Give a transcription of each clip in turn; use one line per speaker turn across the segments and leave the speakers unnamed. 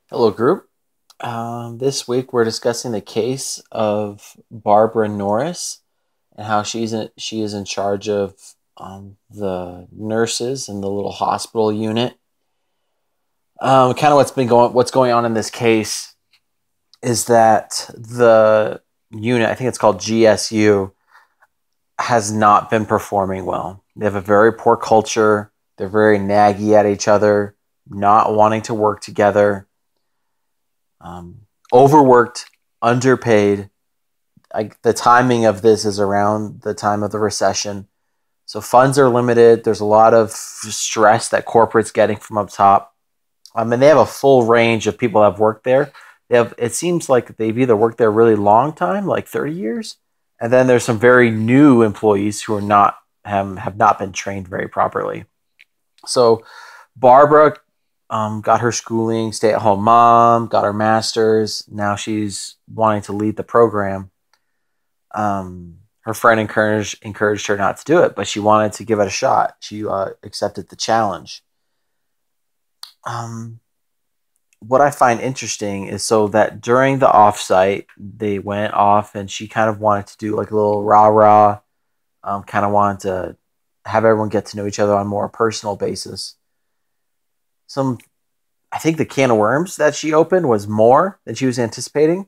Hello, group. This week we're discussing the case of Barbara Norris and how she is in charge of the nurses in the little hospital unit. Kind of what's going on in this case is that the unit, I think it's called GSU, has not been performing well. They have a very poor culture. They're very naggy at each other, not wanting to work together. Overworked, underpaid. The timing of this is around the time of the recession. So funds are limited. There's a lot of stress that corporate's getting from up top. And they have a full range of people that have worked there. It seems like they've either worked there a really long time, like 30 years, and then there's some very new employees who are not have not been trained very properly. So Barbara got her schooling, stay at home mom, got her master's. Now she's wanting to lead the program. Her friend encouraged her not to do it, but she wanted to give it a shot. She accepted the challenge. Um, what I find interesting is so that during the offsite, they went off and she kind of wanted to do like a little rah rah, kind of wanted to have everyone get to know each other on a more personal basis. Some I think the can of worms that she opened was more than she was anticipating,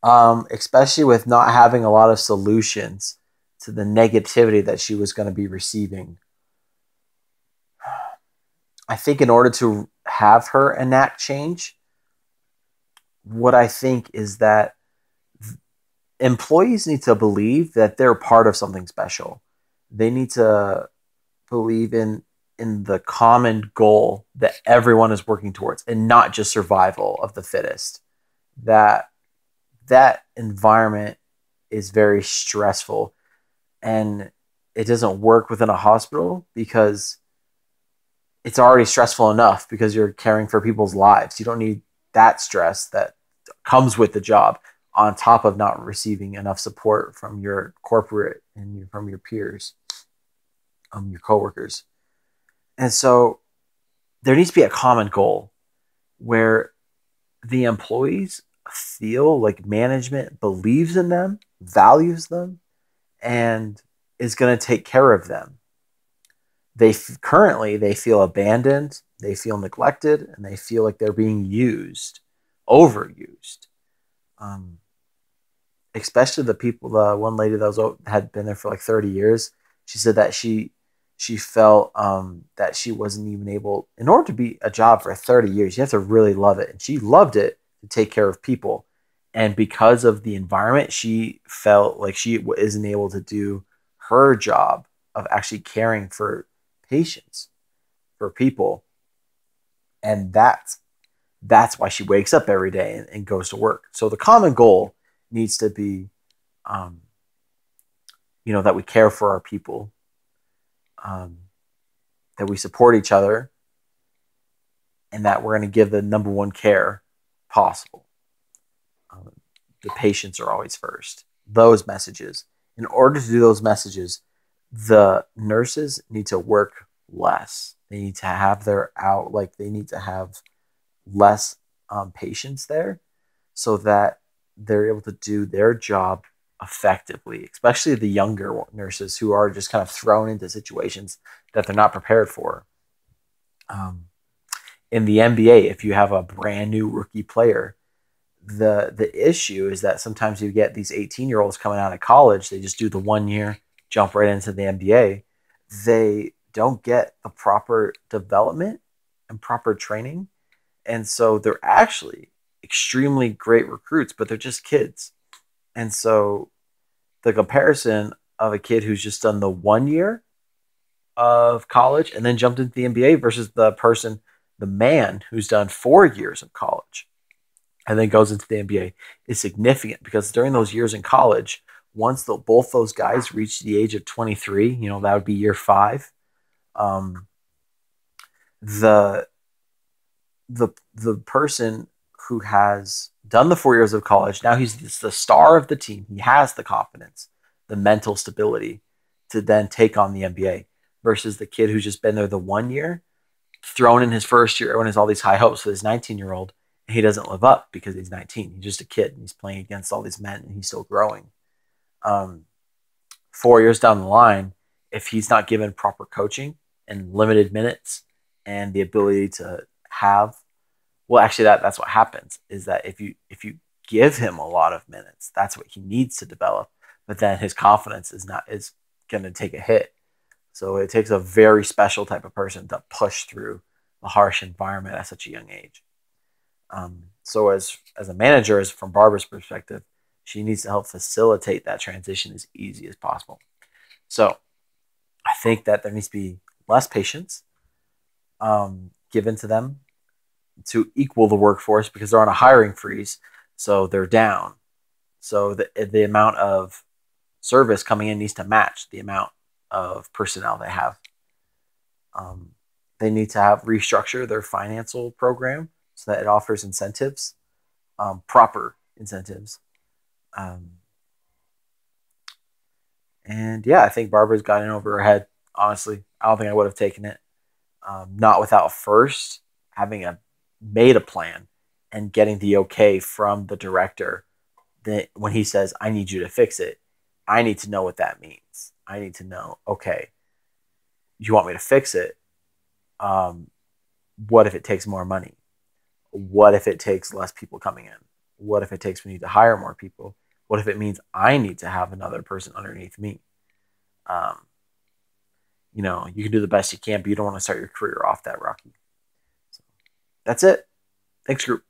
especially with not having a lot of solutions to the negativity that she was going to be receiving. I think in order to have her enact change, what I think is that employees need to believe that they're part of something special. They need to believe in the common goal that everyone is working towards and not just survival of the fittest. That that environment is very stressful and it doesn't work within a hospital because it's already stressful enough because you're caring for people's lives. You don't need that stress that comes with the job on top of not receiving enough support from your corporate and from your peers, your coworkers. And so there needs to be a common goal where the employees feel like management believes in them, values them, and is going to take care of them. Currently they feel abandoned, they feel neglected, and they feel like they're being used, overused. Um, Especially the people. The one lady that had been there for like 30 years. She said that she felt that she wasn't even able, in order to be a job for 30 years, you have to really love it. And she loved it to take care of people. And because of the environment, she felt like she isn't able to do her job of actually caring for patients, for people. And that's why she wakes up every day and goes to work. So the common goal needs to be, um, that we care for our people, um, that we support each other, and that we're going to give the number one care possible. Um, the patients are always first. Those messages. In order to do those messages, the nurses need to work less. They need to have they need to have less patients there so that they're able to do their job effectively, especially the younger nurses who are just kind of thrown into situations that they're not prepared for. Um, in the NBA, if you have a brand new rookie player, the issue is that sometimes you get these 18-year-olds coming out of college, they just do the 1 year, jump right into the NBA. They don't get the proper development and proper training. And so they're actually extremely great recruits, but they're just kids. And so the comparison of a kid who's just done the 1 year of college and then jumped into the NBA versus the man who's done 4 years of college and then goes into the NBA is significant because during those years in college, once both those guys reach the age of 23, that would be year five. Um, the the person who has done the 4 years of college, now he's the star of the team. He has the confidence, the mental stability to then take on the NBA versus the kid who's just been there the 1 year thrown in his first year, everyone has all these high hopes for this 19-year-old, and he doesn't live up because he's 19. He's just a kid, and he's playing against all these men, and he's still growing. 4 years down the line, if he's not given proper coaching and limited minutes and the ability to have, well, actually, that's what happens, is that if you give him a lot of minutes, that's what he needs to develop. But then his confidence is going to take a hit. So it takes a very special type of person to push through a harsh environment at such a young age. So as a manager, as from Barbara's perspective, she needs to help facilitate that transition as easy as possible. So I think that there needs to be less patience given to them to equal the workforce, because they're on a hiring freeze, so they're down. So the amount of service coming in needs to match the amount of personnel they have. They need to restructure their financial program so that it offers incentives, proper incentives. And yeah, I think Barbara's gotten over her head. Honestly, I don't think I would have taken it, not without first having made a plan and getting the okay from the director. That when he says, "I need you to fix it," I need to know what that means. I need to know, okay, you want me to fix it? What if it takes more money? What if it takes less people coming in? What if it takes we need to hire more people? What if it means I need to have another person underneath me? You can do the best you can, but you don't want to start your career off that rocky. So that's it. Thanks, group.